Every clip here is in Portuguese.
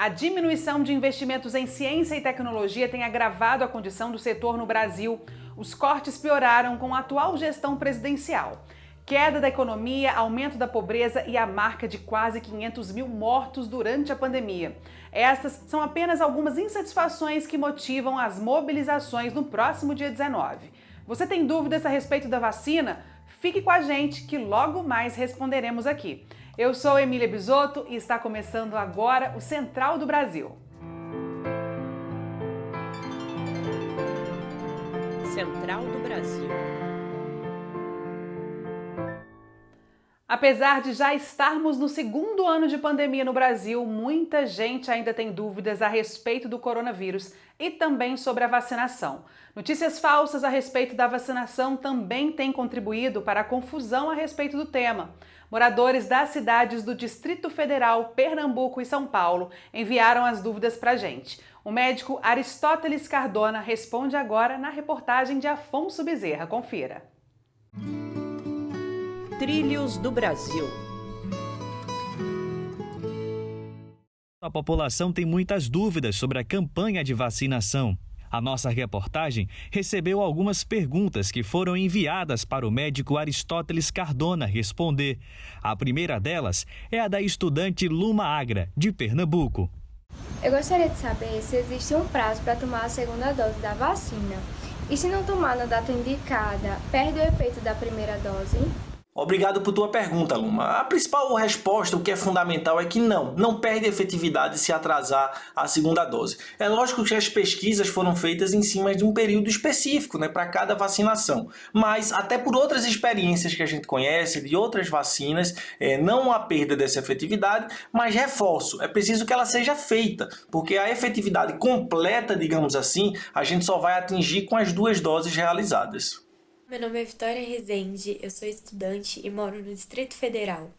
A diminuição de investimentos em ciência e tecnologia tem agravado a condição do setor no Brasil. Os cortes pioraram com a atual gestão presidencial. Queda da economia, aumento da pobreza e a marca de quase 500 mil mortos durante a pandemia. Estas são apenas algumas insatisfações que motivam as mobilizações no próximo dia 19. Você tem dúvidas a respeito da vacina? Fique com a gente que logo mais responderemos aqui. Eu sou Emília Bisotto e está começando agora o Central do Brasil. Central do Brasil. Apesar de já estarmos no segundo ano de pandemia no Brasil, muita gente ainda tem dúvidas a respeito do coronavírus e também sobre a vacinação. Notícias falsas a respeito da vacinação também têm contribuído para a confusão a respeito do tema. Moradores das cidades do Distrito Federal, Pernambuco e São Paulo enviaram as dúvidas para a gente. O médico Aristóteles Cardona responde agora na reportagem de Afonso Bezerra. Confira. Trilhos do Brasil. A população tem muitas dúvidas sobre a campanha de vacinação. A nossa reportagem recebeu algumas perguntas que foram enviadas para o médico Aristóteles Cardona responder. A primeira delas é a da estudante Luma Agra, de Pernambuco. Eu gostaria de saber se existe um prazo para tomar a segunda dose da vacina. E se não tomar na data indicada, perde o efeito da primeira dose? Obrigado por tua pergunta, Luma. A principal resposta, o que é fundamental, é que não perde efetividade se atrasar a segunda dose. É lógico que as pesquisas foram feitas em cima de um período específico, para cada vacinação. Mas, até por outras experiências que a gente conhece, de outras vacinas, não há perda dessa efetividade, mas reforço, é preciso que ela seja feita, porque a efetividade completa, digamos assim, a gente só vai atingir com as 2 doses realizadas. Meu nome é Vitória Rezende, eu sou estudante e moro no Distrito Federal.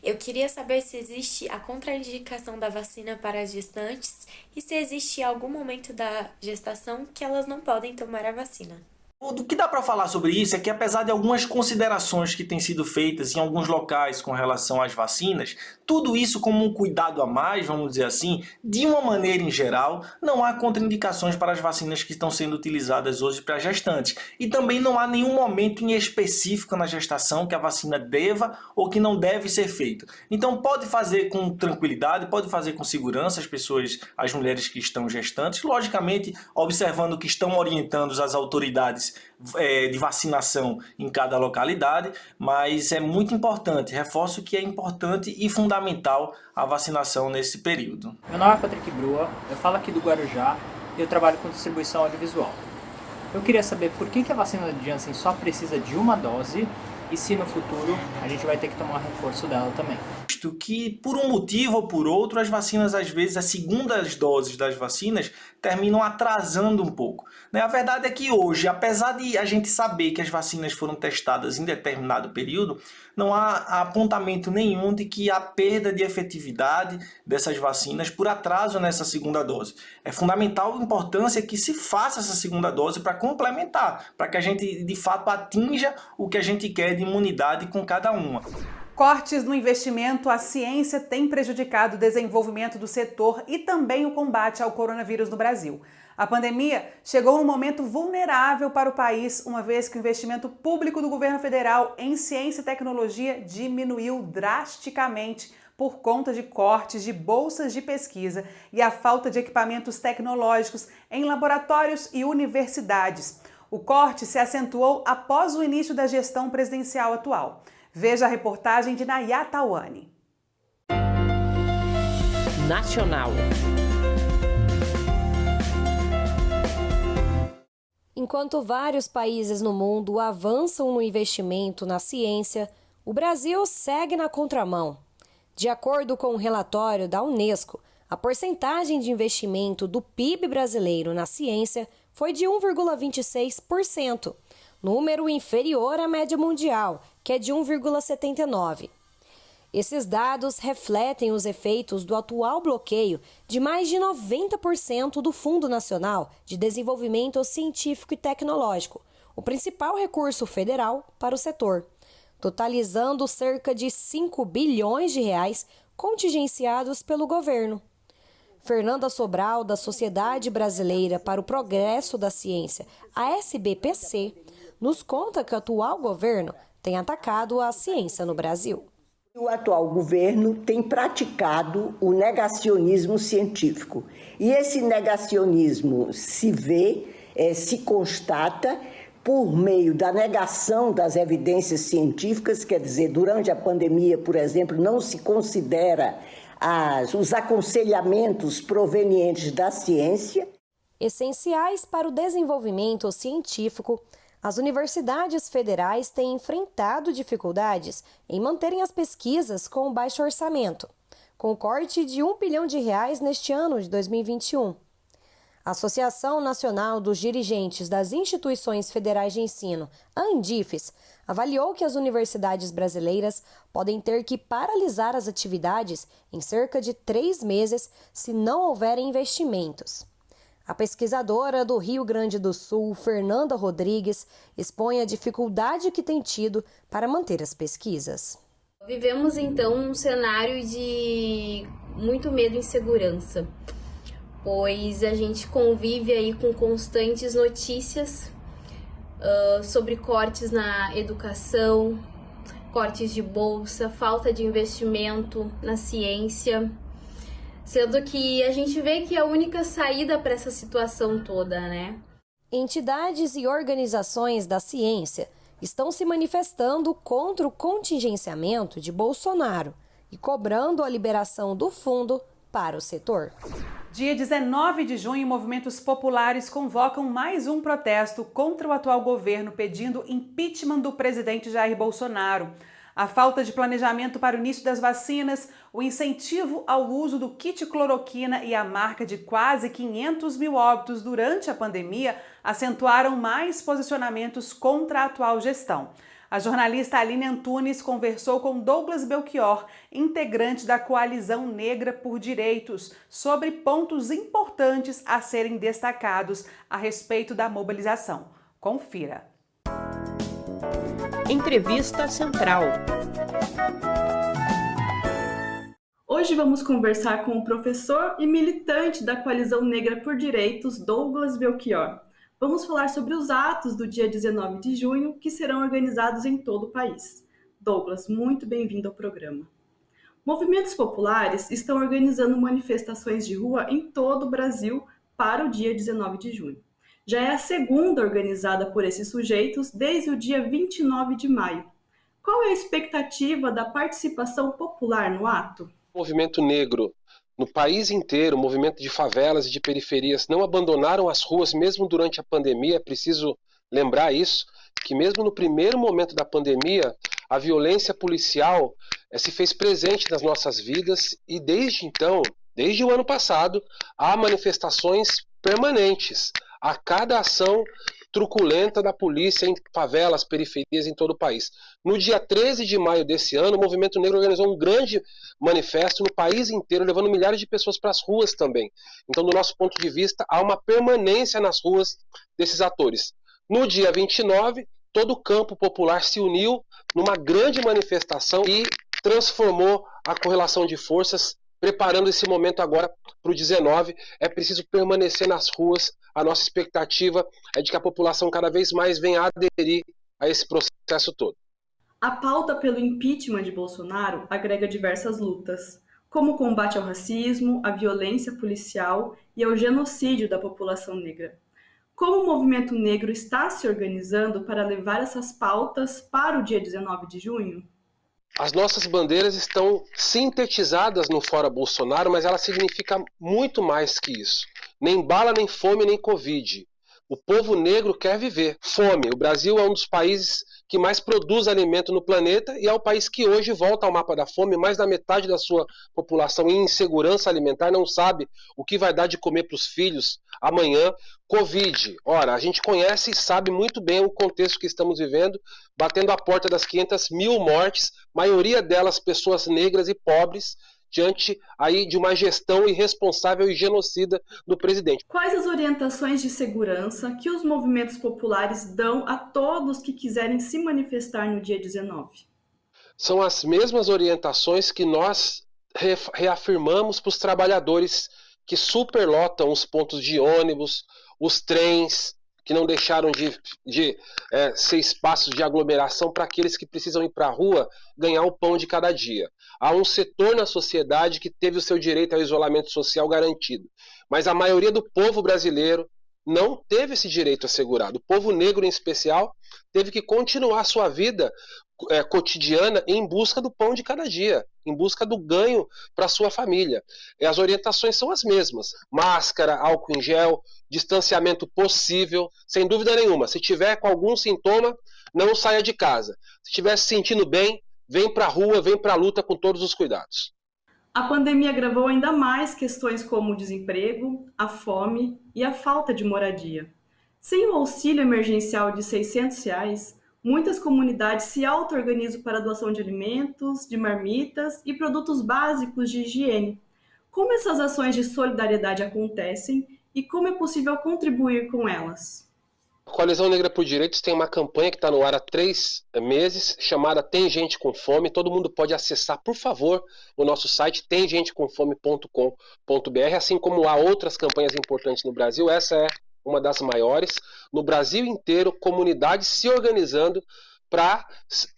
Eu queria saber se existe a contraindicação da vacina para as gestantes e se existe algum momento da gestação que elas não podem tomar a vacina. O que dá para falar sobre isso é que, apesar de algumas considerações que têm sido feitas em alguns locais com relação às vacinas, tudo isso como um cuidado a mais, vamos dizer assim, de uma maneira em geral, não há contraindicações para as vacinas que estão sendo utilizadas hoje para gestantes. E também não há nenhum momento em específico na gestação que a vacina deva ou que não deve ser feita. Então pode fazer com tranquilidade, pode fazer com segurança as mulheres que estão gestantes, logicamente observando que estão orientando as autoridades de vacinação em cada localidade, mas é muito importante, reforço que é importante e fundamental a vacinação nesse período. Meu nome é Patrick Brua, eu falo aqui do Guarujá e eu trabalho com distribuição audiovisual. Eu queria saber por que a vacina de Janssen só precisa de uma dose e se no futuro a gente vai ter que tomar reforço dela também. Visto que, por um motivo ou por outro, as vacinas, às vezes, as segundas doses das vacinas terminam atrasando um pouco. A verdade é que hoje, apesar de a gente saber que as vacinas foram testadas em determinado período, não há apontamento nenhum de que há perda de efetividade dessas vacinas por atraso nessa segunda dose. É fundamental a importância que se faça essa segunda dose para complementar, para que a gente, de fato, atinja o que a gente quer de imunidade com cada uma. Cortes no investimento à ciência têm prejudicado o desenvolvimento do setor e também o combate ao coronavírus no Brasil. A pandemia chegou num momento vulnerável para o país, uma vez que o investimento público do governo federal em ciência e tecnologia diminuiu drasticamente por conta de cortes de bolsas de pesquisa e a falta de equipamentos tecnológicos em laboratórios e universidades. O corte se acentuou após o início da gestão presidencial atual. Veja a reportagem de Nayá Tawani. Nacional. Enquanto vários países no mundo avançam no investimento na ciência, o Brasil segue na contramão. De acordo com um relatório da Unesco, a porcentagem de investimento do PIB brasileiro na ciência foi de 1,26%, número inferior à média mundial, que é de 1,79%. Esses dados refletem os efeitos do atual bloqueio de mais de 90% do Fundo Nacional de Desenvolvimento Científico e Tecnológico, o principal recurso federal para o setor, totalizando cerca de 5 bilhões de reais contingenciados pelo governo. Fernanda Sobral, da Sociedade Brasileira para o Progresso da Ciência, a SBPC, nos conta que o atual governo tem atacado a ciência no Brasil. O atual governo tem praticado o negacionismo científico. E esse negacionismo se constata por meio da negação das evidências científicas, quer dizer, durante a pandemia, por exemplo, não se considera os aconselhamentos provenientes da ciência. Essenciais para o desenvolvimento científico, as universidades federais têm enfrentado dificuldades em manterem as pesquisas com baixo orçamento, com corte de R$1 bilhão neste ano de 2021. A Associação Nacional dos Dirigentes das Instituições Federais de Ensino, a ANDIFES, avaliou que as universidades brasileiras podem ter que paralisar as atividades em cerca de 3 meses se não houverem investimentos. A pesquisadora do Rio Grande do Sul, Fernanda Rodrigues, expõe a dificuldade que tem tido para manter as pesquisas. Vivemos, então, um cenário de muito medo e insegurança, pois a gente convive aí com constantes notícias sobre cortes na educação, cortes de bolsa, falta de investimento na ciência, sendo que a gente vê que é a única saída para essa situação toda, né? Entidades e organizações da ciência estão se manifestando contra o contingenciamento de Bolsonaro e cobrando a liberação do fundo para o setor. Dia 19 de junho, movimentos populares convocam mais um protesto contra o atual governo, pedindo impeachment do presidente Jair Bolsonaro. A falta de planejamento para o início das vacinas, o incentivo ao uso do kit cloroquina e a marca de quase 500 mil óbitos durante a pandemia acentuaram mais posicionamentos contra a atual gestão. A jornalista Aline Antunes conversou com Douglas Belchior, integrante da Coalizão Negra por Direitos, sobre pontos importantes a serem destacados a respeito da mobilização. Confira. Entrevista Central. Hoje vamos conversar com o professor e militante da Coalizão Negra por Direitos, Douglas Belchior. Vamos falar sobre os atos do dia 19 de junho que serão organizados em todo o país. Douglas, muito bem-vindo ao programa. Movimentos populares estão organizando manifestações de rua em todo o Brasil para o dia 19 de junho. Já é a segunda organizada por esses sujeitos desde o dia 29 de maio. Qual é a expectativa da participação popular no ato? O movimento negro no país inteiro, o movimento de favelas e de periferias não abandonaram as ruas mesmo durante a pandemia. É preciso lembrar isso, que mesmo no primeiro momento da pandemia, a violência policial se fez presente nas nossas vidas e desde então, desde o ano passado, há manifestações permanentes a cada ação truculenta da polícia em favelas, periferias em todo o país. No dia 13 de maio desse ano, o Movimento Negro organizou um grande manifesto no país inteiro, levando milhares de pessoas para as ruas também. Então, do nosso ponto de vista, há uma permanência nas ruas desses atores. No dia 29, todo o campo popular se uniu numa grande manifestação e transformou a correlação de forças, preparando esse momento agora para o 19. É preciso permanecer nas ruas. A nossa expectativa é de que a população cada vez mais venha a aderir a esse processo todo. A pauta pelo impeachment de Bolsonaro agrega diversas lutas, como o combate ao racismo, à violência policial e ao genocídio da população negra. Como o movimento negro está se organizando para levar essas pautas para o dia 19 de junho? As nossas bandeiras estão sintetizadas no Fora Bolsonaro, mas ela significa muito mais que isso. Nem bala, nem fome, nem Covid. O povo negro quer viver. Fome. O Brasil é um dos países que mais produz alimento no planeta e é o país que hoje volta ao mapa da fome. Mais da metade da sua população em insegurança alimentar não sabe o que vai dar de comer para os filhos amanhã. Covid. Ora, a gente conhece e sabe muito bem o contexto que estamos vivendo, batendo a porta das 500 mil mortes, maioria delas pessoas negras e pobres, diante aí de uma gestão irresponsável e genocida do presidente. Quais as orientações de segurança que os movimentos populares dão a todos que quiserem se manifestar no dia 19? São as mesmas orientações que nós reafirmamos para os trabalhadores que superlotam os pontos de ônibus, os trens, que não deixaram de ser espaços de aglomeração para aqueles que precisam ir para a rua ganhar o pão de cada dia. Há um setor na sociedade que teve o seu direito ao isolamento social garantido, mas a maioria do povo brasileiro não teve esse direito assegurado. O povo negro, em especial, teve que continuar sua vida cotidiana em busca do pão de cada dia, em busca do ganho para sua família. E as orientações são as mesmas: máscara, álcool em gel, distanciamento possível, sem dúvida nenhuma. Se tiver com algum sintoma, não saia de casa. Se estiver se sentindo bem, vem para a rua, vem para a luta com todos os cuidados. A pandemia agravou ainda mais questões como o desemprego, a fome e a falta de moradia. Sem o auxílio emergencial de R$ 600, muitas comunidades se auto-organizam para a doação de alimentos, de marmitas e produtos básicos de higiene. Como essas ações de solidariedade acontecem e como é possível contribuir com elas? A Coalizão Negra por Direitos tem uma campanha que está no ar há 3 meses, chamada Tem Gente com Fome. Todo mundo pode acessar, por favor, o nosso site temgentecomfome.com.br, assim como há outras campanhas importantes no Brasil. Essa é uma das maiores. No Brasil inteiro, comunidades se organizando para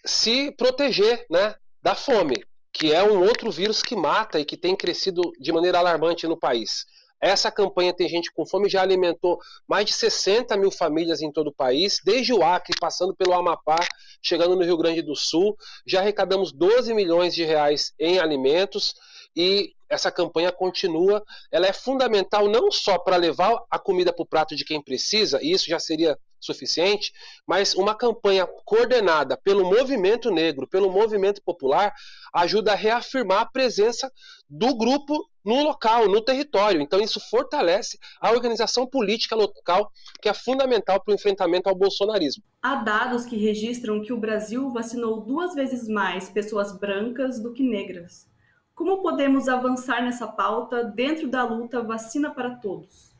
se proteger, né, da fome, que é um outro vírus que mata e que tem crescido de maneira alarmante no país. Essa campanha Tem Gente com Fome já alimentou mais de 60 mil famílias em todo o país, desde o Acre, passando pelo Amapá, chegando no Rio Grande do Sul. Já arrecadamos 12 milhões de reais em alimentos e essa campanha continua. Ela é fundamental não só para levar a comida para o prato de quem precisa, e isso já seria suficiente, mas uma campanha coordenada pelo movimento negro, pelo movimento popular, ajuda a reafirmar a presença do grupo no local, no território. Então isso fortalece a organização política local, que é fundamental para o enfrentamento ao bolsonarismo. Há dados que registram que o Brasil vacinou 2 vezes mais pessoas brancas do que negras. Como podemos avançar nessa pauta dentro da luta Vacina para Todos?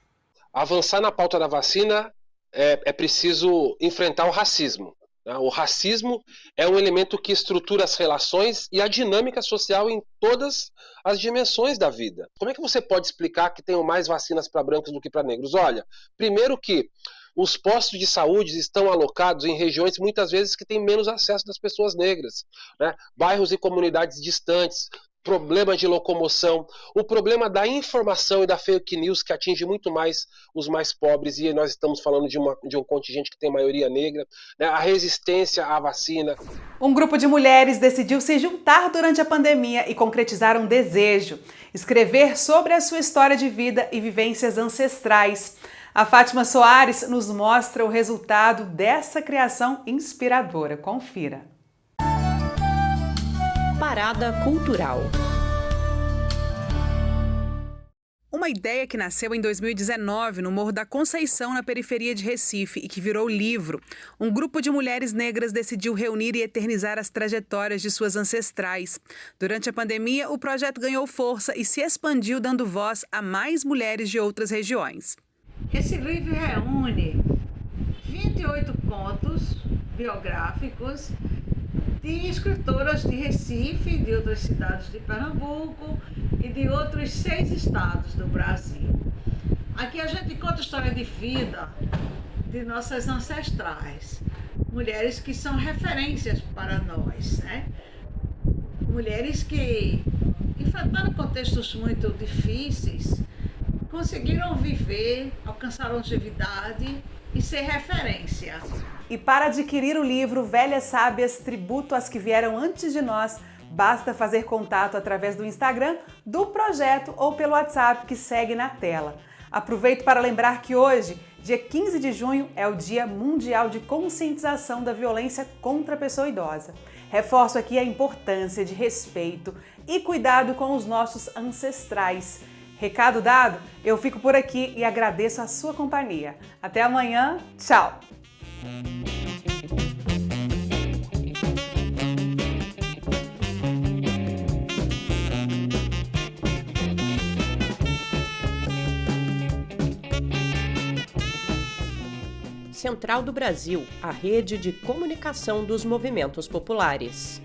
Avançar na pauta da vacina é preciso enfrentar o racismo. O racismo é um elemento que estrutura as relações e a dinâmica social em todas as dimensões da vida. Como é que você pode explicar que tem mais vacinas para brancos do que para negros? Olha, primeiro que os postos de saúde estão alocados em regiões muitas vezes que têm menos acesso das pessoas negras, né? Bairros e comunidades distantes, problema de locomoção, o problema da informação e da fake news que atinge muito mais os mais pobres, e nós estamos falando de um contingente que tem maioria negra, né? A resistência à vacina. Um grupo de mulheres decidiu se juntar durante a pandemia e concretizar um desejo: escrever sobre a sua história de vida e vivências ancestrais. A Fátima Soares nos mostra o resultado dessa criação inspiradora. Confira. Parada Cultural. Uma ideia que nasceu em 2019 no Morro da Conceição, na periferia de Recife, e que virou livro. Um grupo de mulheres negras decidiu reunir e eternizar as trajetórias de suas ancestrais. Durante a pandemia, o projeto ganhou força e se expandiu, dando voz a mais mulheres de outras regiões. Esse livro reúne 28 contos biográficos de escritoras de Recife, de outras cidades de Pernambuco e de outros 6 estados do Brasil. Aqui a gente conta a história de vida de nossas ancestrais, mulheres que são referências para nós, né? Mulheres que enfrentaram contextos muito difíceis, conseguiram viver, alcançar longevidade e ser referência. E para adquirir o livro Velhas Sábias, Tributo às que Vieram Antes de Nós, basta fazer contato através do Instagram do projeto ou pelo WhatsApp que segue na tela. Aproveito para lembrar que hoje, dia 15 de junho, é o Dia Mundial de Conscientização da Violência contra a Pessoa Idosa. Reforço aqui a importância de respeito e cuidado com os nossos ancestrais. Recado dado, eu fico por aqui e agradeço a sua companhia. Até amanhã, tchau! Central do Brasil, a rede de comunicação dos movimentos populares.